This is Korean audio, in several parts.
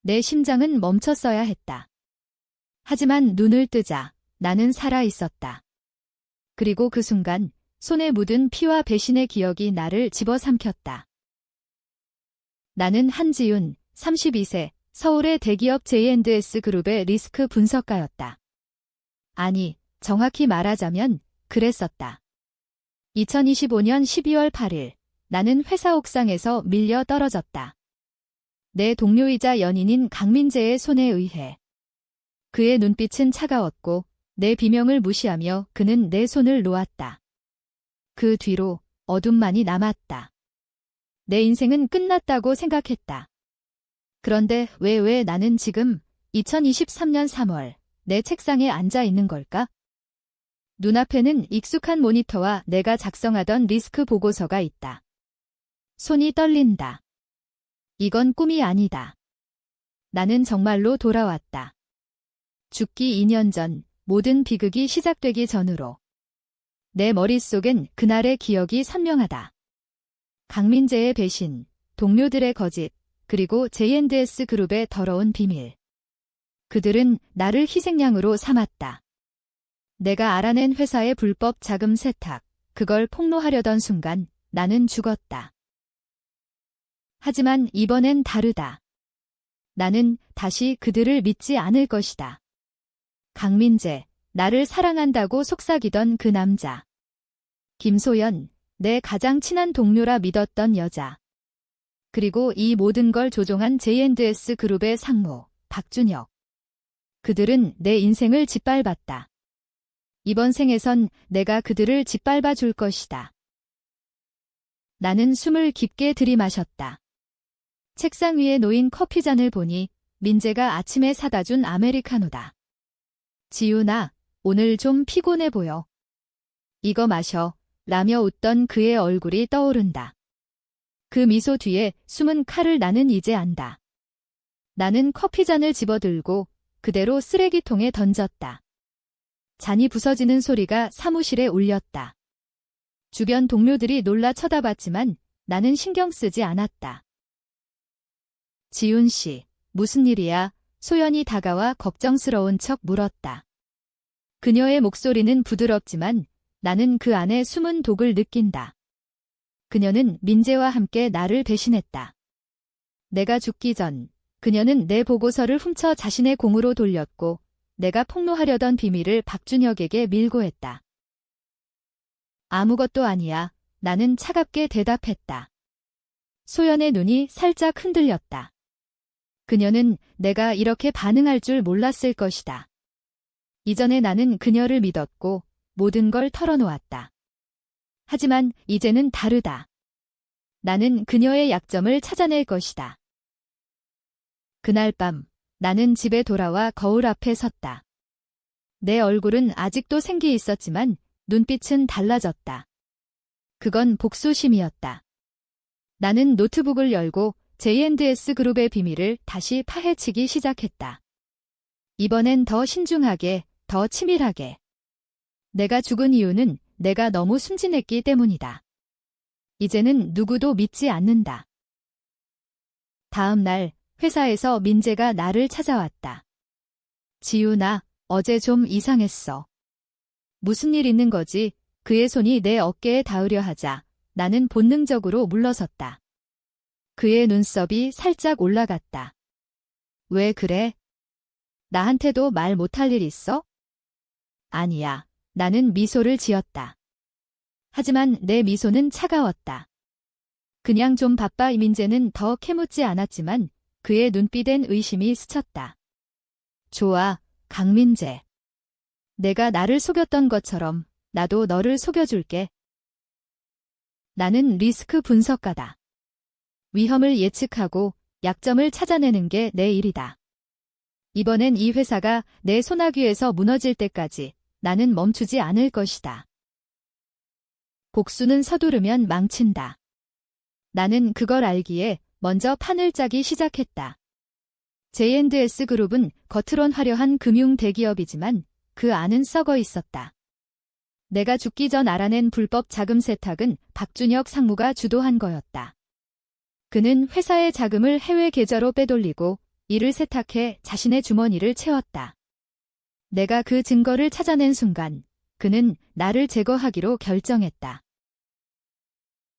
내 심장은 멈췄어야 했다. 하지만 눈을 뜨자 나는 살아 있었다. 그리고 그 순간 손에 묻은 피와 배신의 기억이 나를 집어삼켰다. 나는 한지윤, 32세, 서울의 대기업 J&S 그룹의 리스크 분석가였다. 아니, 정확히 말하자면 그랬었다. 2025년 12월 8일, 나는 회사 옥상에서 밀려 떨어졌다. 내 동료이자 연인인 강민재의 손에 의해. 그의 눈빛은 차가웠고 내 비명을 무시하며 그는 내 손을 놓았다. 그 뒤로 어둠만이 남았다. 내 인생은 끝났다고 생각했다. 그런데 왜 나는 지금 2023년 3월 내 책상에 앉아 있는 걸까? 눈앞에는 익숙한 모니터와 내가 작성하던 리스크 보고서가 있다. 손이 떨린다. 이건 꿈이 아니다. 나는 정말로 돌아왔다. 죽기 2년 전 모든 비극이 시작되기 전으로. 내 머릿속엔 그날의 기억이 선명하다. 강민재의 배신, 동료들의 거짓, 그리고 J&S 그룹의 더러운 비밀. 그들은 나를 희생양으로 삼았다. 내가 알아낸 회사의 불법 자금 세탁, 그걸 폭로하려던 순간 나는 죽었다. 하지만 이번엔 다르다. 나는 다시 그들을 믿지 않을 것이다. 강민재, 나를 사랑한다고 속삭이던 그 남자. 김소연, 내 가장 친한 동료라 믿었던 여자. 그리고 이 모든 걸 조종한 J&S 그룹의 상무, 박준혁. 그들은 내 인생을 짓밟았다. 이번 생에선 내가 그들을 짓밟아 줄 것이다. 나는 숨을 깊게 들이마셨다. 책상 위에 놓인 커피잔을 보니 민재가 아침에 사다 준 아메리카노다. 지훈아, 오늘 좀 피곤해 보여. 이거 마셔. 라며 웃던 그의 얼굴이 떠오른다. 그 미소 뒤에 숨은 칼을 나는 이제 안다. 나는 커피잔을 집어들고 그대로 쓰레기통에 던졌다. 잔이 부서지는 소리가 사무실에 울렸다. 주변 동료들이 놀라 쳐다봤지만 나는 신경 쓰지 않았다. 지훈 씨, 무슨 일이야? 소연이 다가와 걱정스러운 척 물었다. 그녀의 목소리는 부드럽지만 나는 그 안에 숨은 독을 느낀다. 그녀는 민재와 함께 나를 배신했다. 내가 죽기 전 그녀는 내 보고서를 훔쳐 자신의 공으로 돌렸고 내가 폭로하려던 비밀을 박준혁에게 밀고 했다. 아무것도 아니야. 나는 차갑게 대답했다. 소연의 눈이 살짝 흔들렸다. 그녀는 내가 이렇게 반응할 줄 몰랐을 것이다. 이전에 나는 그녀를 믿었고 모든 걸 털어놓았다. 하지만 이제는 다르다. 나는 그녀의 약점을 찾아낼 것이다. 그날 밤 나는 집에 돌아와 거울 앞에 섰다. 내 얼굴은 아직도 생기 있었지만 눈빛은 달라졌다. 그건 복수심이었다. 나는 노트북을 열고 J&S 그룹의 비밀을 다시 파헤치기 시작했다. 이번엔 더 신중하게, 더 치밀하게. 내가 죽은 이유는 내가 너무 순진했기 때문이다. 이제는 누구도 믿지 않는다. 다음 날 회사에서 민재가 나를 찾아왔다. 지훈아, 어제 좀 이상했어. 무슨 일 있는 거지? 그의 손이 내 어깨에 닿으려 하자 나는 본능적으로 물러섰다. 그의 눈썹이 살짝 올라갔다. 왜 그래? 나한테도 말 못할 일 있어? 아니야. 나는 미소를 지었다. 하지만 내 미소는 차가웠다. 그냥 좀 바빠. 민재는 더 캐묻지 않았지만 그의 눈빛엔 의심이 스쳤다. 좋아, 강민재. 내가 나를 속였던 것처럼 나도 너를 속여줄게. 나는 리스크 분석가다. 위험을 예측하고 약점을 찾아내는 게 내 일이다. 이번엔 이 회사가 내 손아귀에서 무너질 때까지 나는 멈추지 않을 것이다. 복수는 서두르면 망친다. 나는 그걸 알기에 먼저 판을 짜기 시작했다. J&S 그룹은 겉으론 화려한 금융 대기업이지만 그 안은 썩어 있었다. 내가 죽기 전 알아낸 불법 자금 세탁은 박준혁 상무가 주도한 거였다. 그는 회사의 자금을 해외 계좌로 빼돌리고 이를 세탁해 자신의 주머니를 채웠다. 내가 그 증거를 찾아낸 순간 그는 나를 제거하기로 결정했다.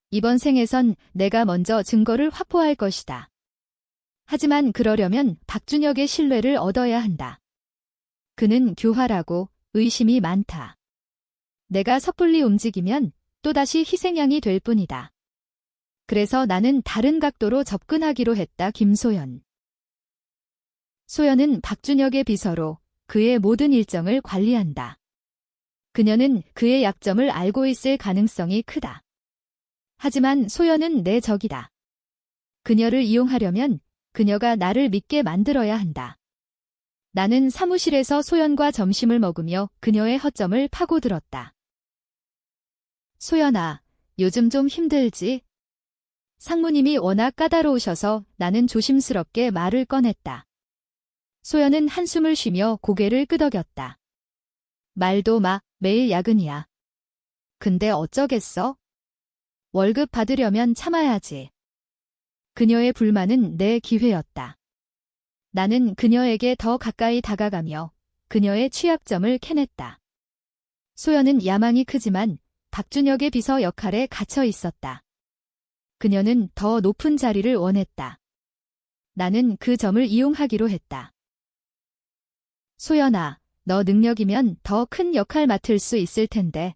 이번 생에선 내가 먼저 증거를 확보할 것이다. 하지만 그러려면 박준혁의 신뢰를 얻어야 한다. 그는 교활하고 의심이 많다. 내가 섣불리 움직이면 또다시 희생양이 될 뿐이다. 그래서 나는 다른 각도로 접근하기로 했다. 김소연. 소연은 박준혁의 비서로 그의 모든 일정을 관리한다. 그녀는 그의 약점을 알고 있을 가능성이 크다. 하지만 소연은 내 적이다. 그녀를 이용하려면 그녀가 나를 믿게 만들어야 한다. 나는 사무실에서 소연과 점심을 먹으며 그녀의 허점을 파고들었다. 소연아, 요즘 좀 힘들지? 상무님이 워낙 까다로우셔서 나는 조심스럽게 말을 꺼냈다. 소연은 한숨을 쉬며 고개를 끄덕였다. 말도 마, 매일 야근이야. 근데 어쩌겠어? 월급 받으려면 참아야지. 그녀의 불만은 내 기회였다. 나는 그녀에게 더 가까이 다가가며 그녀의 취약점을 캐냈다. 소연은 야망이 크지만 박준혁의 비서 역할에 갇혀 있었다. 그녀는 더 높은 자리를 원했다. 나는 그 점을 이용하기로 했다. 소연아, 너 능력이면 더 큰 역할 맡을 수 있을 텐데.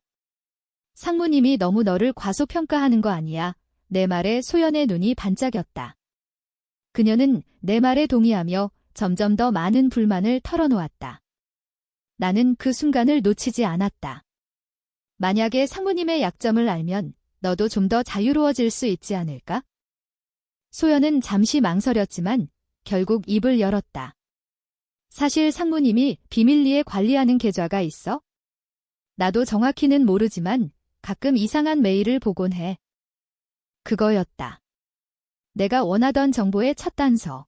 상무님이 너무 너를 과소평가하는 거 아니야? 내 말에 소연의 눈이 반짝였다. 그녀는 내 말에 동의하며 점점 더 많은 불만을 털어놓았다. 나는 그 순간을 놓치지 않았다. 만약에 상무님의 약점을 알면 너도 좀 더 자유로워질 수 있지 않을까? 소연은 잠시 망설였지만 결국 입을 열었다. 사실 상무님이 비밀리에 관리하는 계좌가 있어? 나도 정확히는 모르지만 가끔 이상한 메일을 보곤 해. 그거였다. 내가 원하던 정보의 첫 단서.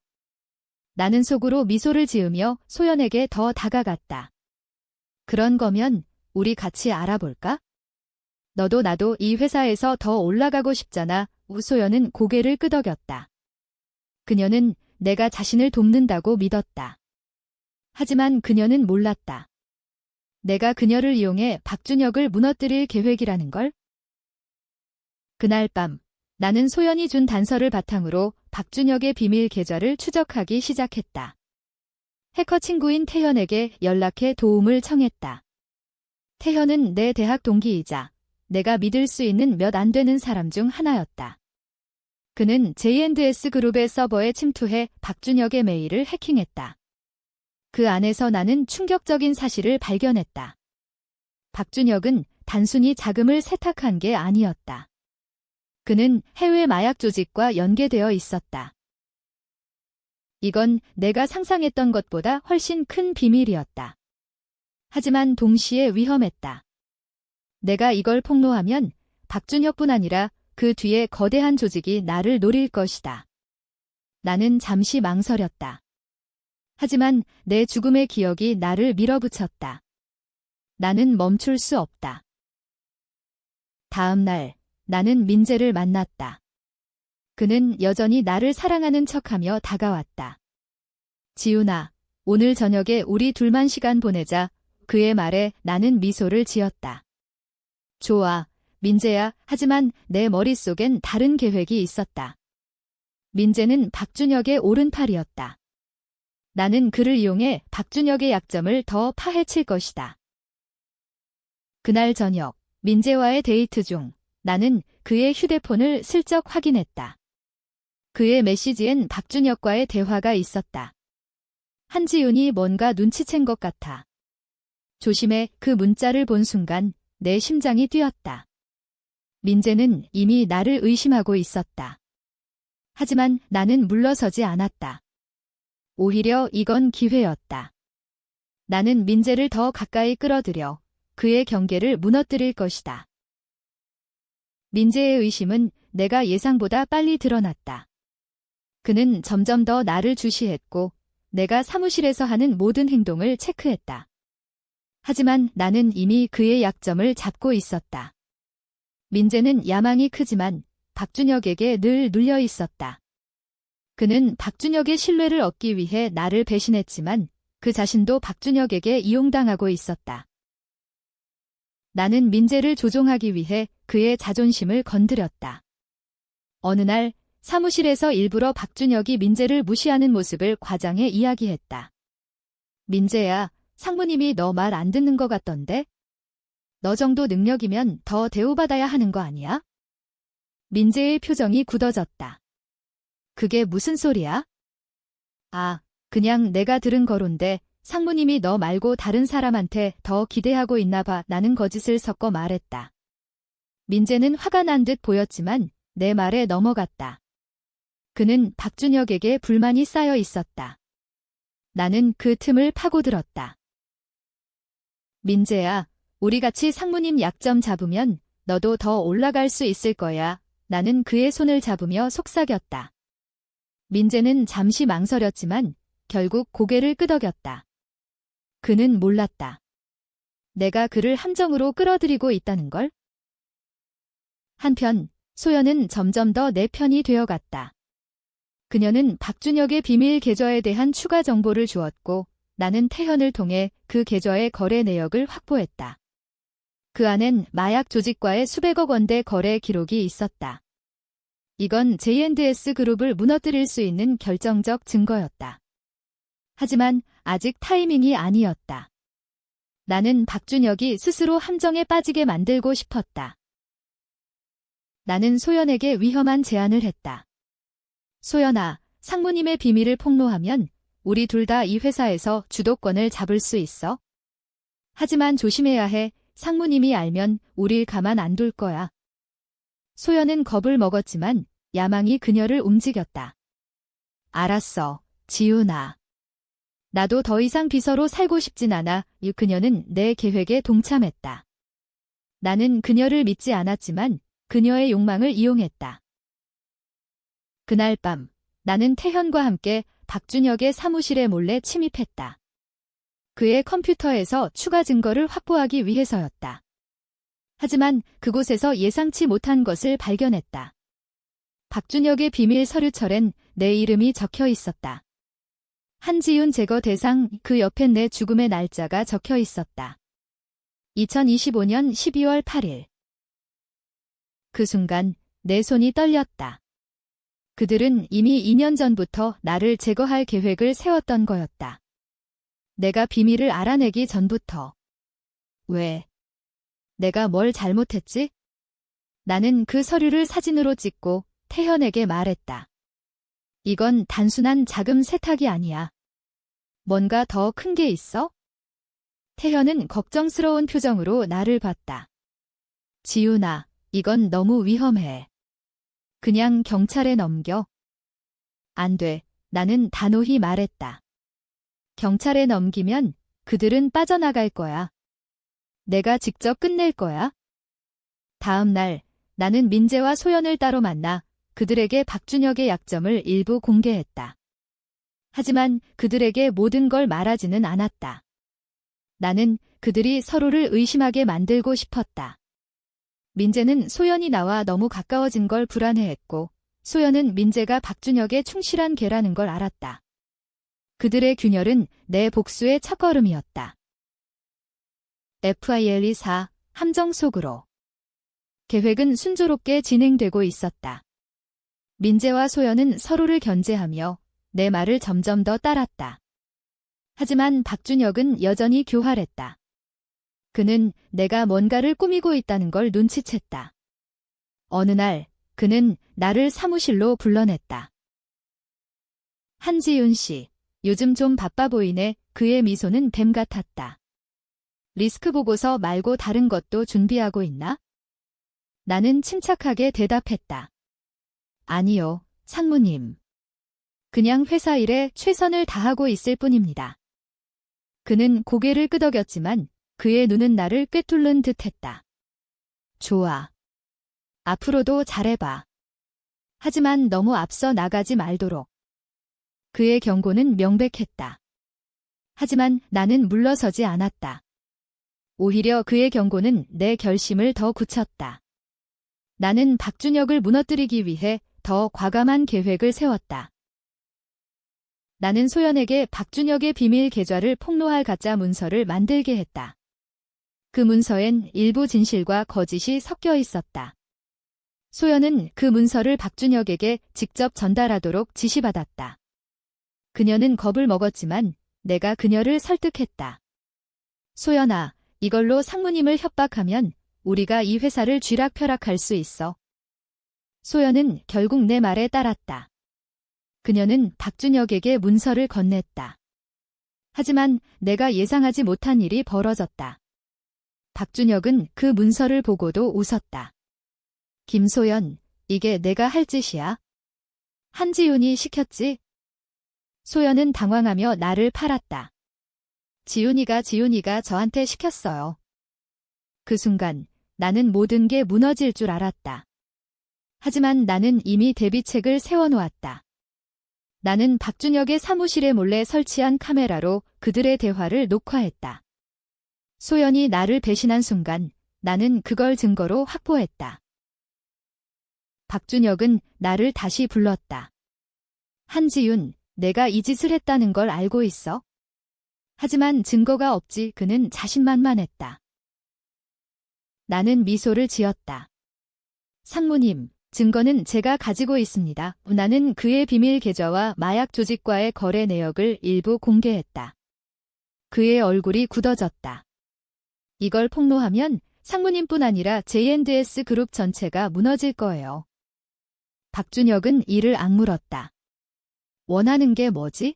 나는 속으로 미소를 지으며 소연에게 더 다가갔다. 그런 거면 우리 같이 알아볼까? 너도 나도 이 회사에서 더 올라가고 싶잖아. 우소연은 고개를 끄덕였다. 그녀는 내가 자신을 돕는다고 믿었다. 하지만 그녀는 몰랐다. 내가 그녀를 이용해 박준혁을 무너뜨릴 계획이라는 걸? 그날 밤, 나는 소연이 준 단서를 바탕으로 박준혁의 비밀 계좌를 추적하기 시작했다. 해커 친구인 태현에게 연락해 도움을 청했다. 태현은 내 대학 동기이자 내가 믿을 수 있는 몇 안 되는 사람 중 하나였다. 그는 J&S 그룹의 서버에 침투해 박준혁의 메일을 해킹했다. 그 안에서 나는 충격적인 사실을 발견했다. 박준혁은 단순히 자금을 세탁한 게 아니었다. 그는 해외 마약 조직과 연계되어 있었다. 이건 내가 상상했던 것보다 훨씬 큰 비밀이었다. 하지만 동시에 위험했다. 내가 이걸 폭로하면 박준혁뿐 아니라 그 뒤에 거대한 조직이 나를 노릴 것이다. 나는 잠시 망설였다. 하지만 내 죽음의 기억이 나를 밀어붙였다. 나는 멈출 수 없다. 다음 날, 나는 민재를 만났다. 그는 여전히 나를 사랑하는 척하며 다가왔다. 지훈아, 오늘 저녁에 우리 둘만 시간 보내자. 그의 말에 나는 미소를 지었다. 좋아, 민재야. 하지만 내 머릿속엔 다른 계획이 있었다. 민재는 박준혁의 오른팔이었다. 나는 그를 이용해 박준혁의 약점을 더 파헤칠 것이다. 그날 저녁, 민재와의 데이트 중 나는 그의 휴대폰을 슬쩍 확인했다. 그의 메시지엔 박준혁과의 대화가 있었다. 한지훈이 뭔가 눈치챈 것 같아. 조심해. 그 문자를 본 순간 내 심장이 뛰었다. 민재는 이미 나를 의심하고 있었다. 하지만 나는 물러서지 않았다. 오히려 이건 기회였다. 나는 민재를 더 가까이 끌어들여 그의 경계를 무너뜨릴 것이다. 민재의 의심은 내가 예상보다 빨리 드러났다. 그는 점점 더 나를 주시했고 내가 사무실에서 하는 모든 행동을 체크했다. 하지만 나는 이미 그의 약점을 잡고 있었다. 민재는 야망이 크지만 박준혁에게 늘 눌려 있었다. 그는 박준혁의 신뢰를 얻기 위해 나를 배신했지만 그 자신도 박준혁에게 이용당하고 있었다. 나는 민재를 조종하기 위해 그의 자존심을 건드렸다. 어느 날 사무실에서 일부러 박준혁이 민재를 무시하는 모습을 과장해 이야기했다. 민재야, 상무님이 너 말 안 듣는 것 같던데? 너 정도 능력이면 더 대우받아야 하는 거 아니야? 민재의 표정이 굳어졌다. 그게 무슨 소리야? 아, 그냥 내가 들은 거론데 상무님이 너 말고 다른 사람한테 더 기대하고 있나 봐. 나는 거짓을 섞어 말했다. 민재는 화가 난 듯 보였지만 내 말에 넘어갔다. 그는 박준혁에게 불만이 쌓여 있었다. 나는 그 틈을 파고들었다. 민재야, 우리 같이 상무님 약점 잡으면 너도 더 올라갈 수 있을 거야. 나는 그의 손을 잡으며 속삭였다. 민재는 잠시 망설였지만 결국 고개를 끄덕였다. 그는 몰랐다. 내가 그를 함정으로 끌어들이고 있다는 걸? 한편 소연은 점점 더 내 편이 되어갔다. 그녀는 박준혁의 비밀 계좌에 대한 추가 정보를 주었고 나는 태현을 통해 그 계좌의 거래 내역을 확보했다. 그 안엔 마약 조직과의 수백억 원대 거래 기록이 있었다. 이건 J&S 그룹을 무너뜨릴 수 있는 결정적 증거였다. 하지만 아직 타이밍이 아니었다. 나는 박준혁이 스스로 함정에 빠지게 만들고 싶었다. 나는 소연에게 위험한 제안을 했다. 소연아, 상무님의 비밀을 폭로하면 우리 둘 다 이 회사에서 주도권을 잡을 수 있어. 하지만 조심해야 해. 상무님이 알면 우릴 가만 안 둘 거야. 소연은 겁을 먹었지만 야망이 그녀를 움직였다. 알았어, 지훈아. 나도 더 이상 비서로 살고 싶진 않아. 그녀는 내 계획에 동참했다. 나는 그녀를 믿지 않았지만 그녀의 욕망을 이용했다. 그날 밤 나는 태현과 함께 박준혁의 사무실에 몰래 침입했다. 그의 컴퓨터에서 추가 증거를 확보하기 위해서였다. 하지만 그곳에서 예상치 못한 것을 발견했다. 박준혁의 비밀 서류철엔 내 이름이 적혀 있었다. 한지윤 제거 대상, 그 옆엔 내 죽음의 날짜가 적혀 있었다. 2025년 12월 8일. 그 순간 내 손이 떨렸다. 그들은 이미 2년 전부터 나를 제거할 계획을 세웠던 거였다. 내가 비밀을 알아내기 전부터. 왜? 내가 뭘 잘못했지? 나는 그 서류를 사진으로 찍고 태현에게 말했다. 이건 단순한 자금 세탁이 아니야. 뭔가 더 큰 게 있어? 태현은 걱정스러운 표정으로 나를 봤다. 지훈아, 이건 너무 위험해. 그냥 경찰에 넘겨. 안 돼, 나는 단호히 말했다. 경찰에 넘기면 그들은 빠져나갈 거야. 내가 직접 끝낼 거야. 다음 날 나는 민재와 소연을 따로 만나 그들에게 박준혁의 약점을 일부 공개했다. 하지만 그들에게 모든 걸 말하지는 않았다. 나는 그들이 서로를 의심하게 만들고 싶었다. 민재는 소연이 나와 너무 가까워진 걸 불안해했고 소연은 민재가 박준혁의 충실한 개라는 걸 알았다. 그들의 균열은 내 복수의 첫걸음이었다. FILE4 함정 속으로. 계획은 순조롭게 진행되고 있었다. 민재와 소연은 서로를 견제하며 내 말을 점점 더 따랐다. 하지만 박준혁은 여전히 교활했다. 그는 내가 뭔가를 꾸미고 있다는 걸 눈치챘다. 어느 날 그는 나를 사무실로 불러냈다. 한지윤 씨, 요즘 좀 바빠 보이네. 그의 미소는 뱀 같았다. 리스크 보고서 말고 다른 것도 준비하고 있나? 나는 침착하게 대답했다. 아니요, 상무님. 그냥 회사 일에 최선을 다하고 있을 뿐입니다. 그는 고개를 끄덕였지만 그의 눈은 나를 꿰뚫는 듯했다. 좋아. 앞으로도 잘해봐. 하지만 너무 앞서 나가지 말도록. 그의 경고는 명백했다. 하지만 나는 물러서지 않았다. 오히려 그의 경고는 내 결심을 더 굳혔다. 나는 박준혁을 무너뜨리기 위해 더 과감한 계획을 세웠다. 나는 소연에게 박준혁의 비밀 계좌를 폭로할 가짜 문서를 만들게 했다. 그 문서엔 일부 진실과 거짓이 섞여 있었다. 소연은 그 문서를 박준혁에게 직접 전달하도록 지시받았다. 그녀는 겁을 먹었지만 내가 그녀를 설득했다. 소연아, 이걸로 상무님을 협박하면 우리가 이 회사를 쥐락펴락할 수 있어. 소연은 결국 내 말에 따랐다. 그녀는 박준혁에게 문서를 건넸다. 하지만 내가 예상하지 못한 일이 벌어졌다. 박준혁은 그 문서를 보고도 웃었다. 김소연, 이게 내가 할 짓이야? 한지윤이 시켰지? 소연은 당황하며 나를 팔았다. 지윤이가 저한테 시켰어요. 그 순간 나는 모든 게 무너질 줄 알았다. 하지만 나는 이미 대비책을 세워놓았다. 나는 박준혁의 사무실에 몰래 설치한 카메라로 그들의 대화를 녹화했다. 소연이 나를 배신한 순간 나는 그걸 증거로 확보했다. 박준혁은 나를 다시 불렀다. 한지윤, 내가 이 짓을 했다는 걸 알고 있어? 하지만 증거가 없지. 그는 자신만만했다. 나는 미소를 지었다. 상무님, 증거는 제가 가지고 있습니다. 나는 그의 비밀 계좌와 마약 조직과의 거래 내역을 일부 공개했다. 그의 얼굴이 굳어졌다. 이걸 폭로하면 상무님뿐 아니라 J&S 그룹 전체가 무너질 거예요. 박준혁은 이를 악물었다. 원하는 게 뭐지?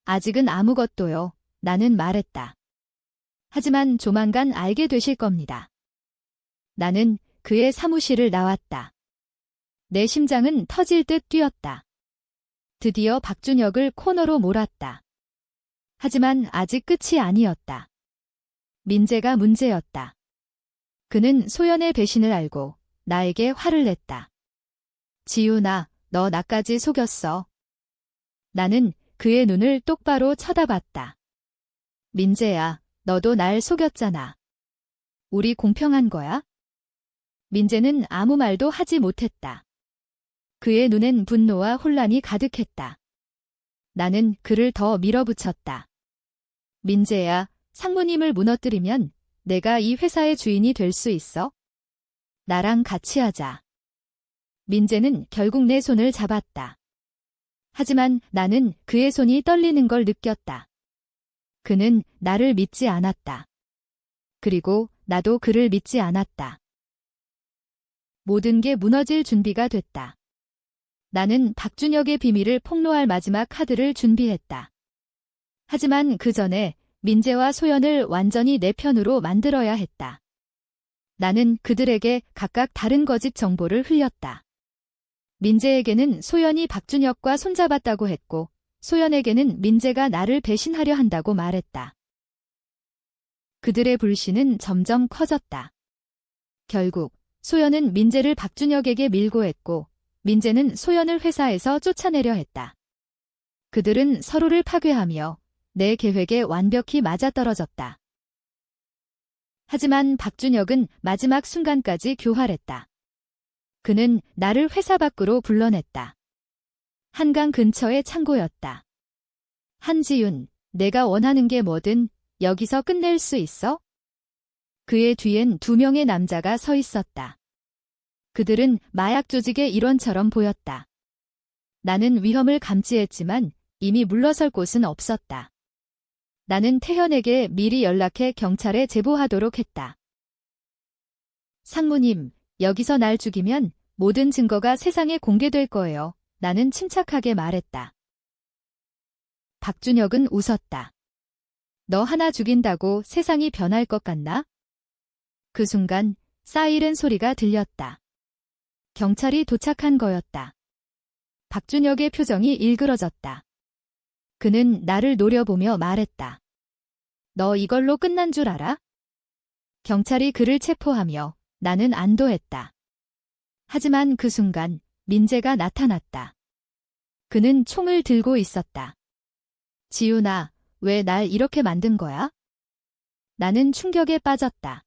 아직은 아무것도요. 나는 말했다. 하지만 조만간 알게 되실 겁니다. 나는 그의 사무실을 나왔다. 내 심장은 터질 듯 뛰었다. 드디어 박준혁을 코너로 몰았다. 하지만 아직 끝이 아니었다. 민재가 문제였다. 그는 소연의 배신을 알고 나에게 화를 냈다. 지윤아, 너 나까지 속였어. 나는 그의 눈을 똑바로 쳐다봤다. 민재야, 너도 날 속였잖아. 우리 공평한 거야? 민재는 아무 말도 하지 못했다. 그의 눈엔 분노와 혼란이 가득했다. 나는 그를 더 밀어붙였다. 민재야, 상무님을 무너뜨리면 내가 이 회사의 주인이 될 수 있어? 나랑 같이 하자. 민재는 결국 내 손을 잡았다. 하지만 나는 그의 손이 떨리는 걸 느꼈다. 그는 나를 믿지 않았다. 그리고 나도 그를 믿지 않았다. 모든 게 무너질 준비가 됐다. 나는 박준혁의 비밀을 폭로할 마지막 카드를 준비했다. 하지만 그 전에 민재와 소연을 완전히 내 편으로 만들어야 했다. 나는 그들에게 각각 다른 거짓 정보를 흘렸다. 민재에게는 소연이 박준혁과 손잡았다고 했고, 소연에게는 민재가 나를 배신하려 한다고 말했다. 그들의 불신은 점점 커졌다. 결국 소연은 민재를 박준혁에게 밀고 했고, 민재는 소연을 회사에서 쫓아내려 했다. 그들은 서로를 파괴하며 내 계획에 완벽히 맞아떨어졌다. 하지만 박준혁은 마지막 순간까지 교활했다. 그는 나를 회사 밖으로 불러냈다. 한강 근처의 창고였다. 한지윤, 내가 원하는 게 뭐든 여기서 끝낼 수 있어? 그의 뒤엔 2명의 남자가 서 있었다. 그들은 마약 조직의 일원처럼 보였다. 나는 위험을 감지했지만 이미 물러설 곳은 없었다. 나는 태현에게 미리 연락해 경찰에 제보하도록 했다. 상무님, 여기서 날 죽이면 모든 증거가 세상에 공개될 거예요. 나는 침착하게 말했다. 박준혁은 웃었다. 너 하나 죽인다고 세상이 변할 것 같나? 그 순간 사이렌 소리가 들렸다. 경찰이 도착한 거였다. 박준혁의 표정이 일그러졌다. 그는 나를 노려보며 말했다. 너 이걸로 끝난 줄 알아? 경찰이 그를 체포하며 나는 안도했다. 하지만 그 순간 민재가 나타났다. 그는 총을 들고 있었다. 지윤아, 왜 날 이렇게 만든 거야? 나는 충격에 빠졌다.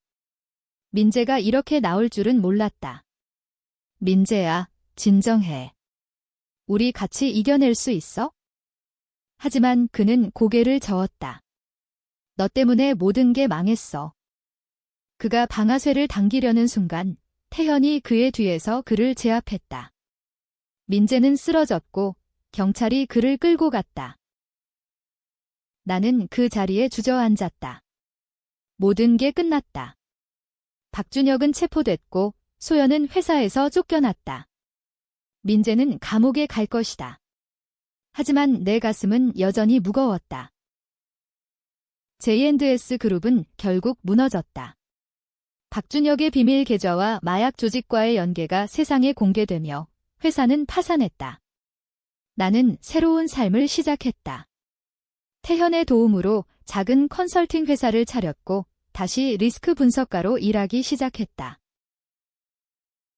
민재가 이렇게 나올 줄은 몰랐다. 민재야, 진정해. 우리 같이 이겨낼 수 있어? 하지만 그는 고개를 저었다. 너 때문에 모든 게 망했어. 그가 방아쇠를 당기려는 순간 태현이 그의 뒤에서 그를 제압했다. 민재는 쓰러졌고 경찰이 그를 끌고 갔다. 나는 그 자리에 주저앉았다. 모든 게 끝났다. 박준혁은 체포됐고 소연은 회사에서 쫓겨났다. 민재는 감옥에 갈 것이다. 하지만 내 가슴은 여전히 무거웠다. J&S 그룹은 결국 무너졌다. 박준혁의 비밀 계좌와 마약 조직과의 연계가 세상에 공개되며 회사는 파산했다. 나는 새로운 삶을 시작했다. 태현의 도움으로 작은 컨설팅 회사를 차렸고 다시 리스크 분석가로 일하기 시작했다.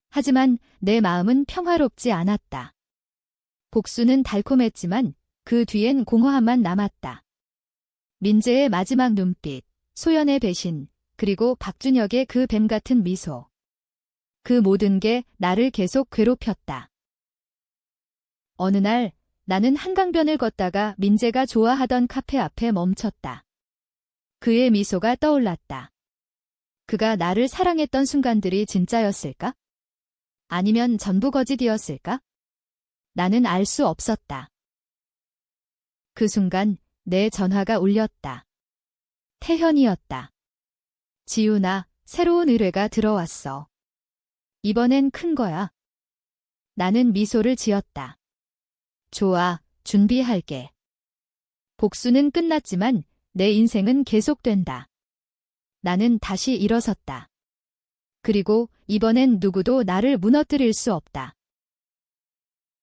하지만 내 마음은 평화롭지 않았다. 복수는 달콤했지만 그 뒤엔 공허함만 남았다. 민재의 마지막 눈빛, 소연의 배신, 그리고 박준혁의 그 뱀 같은 미소. 그 모든 게 나를 계속 괴롭혔다. 어느 날 나는 한강변을 걷다가 민재가 좋아하던 카페 앞에 멈췄다. 그의 미소가 떠올랐다. 그가 나를 사랑했던 순간들이 진짜였을까? 아니면 전부 거짓이었을까? 나는 알 수 없었다. 그 순간 내 전화가 울렸다. 태현이었다. 지훈아, 새로운 의뢰가 들어왔어. 이번엔 큰 거야. 나는 미소를 지었다. 좋아, 준비할게. 복수는 끝났지만 내 인생은 계속된다. 나는 다시 일어섰다. 그리고 이번엔 누구도 나를 무너뜨릴 수 없다.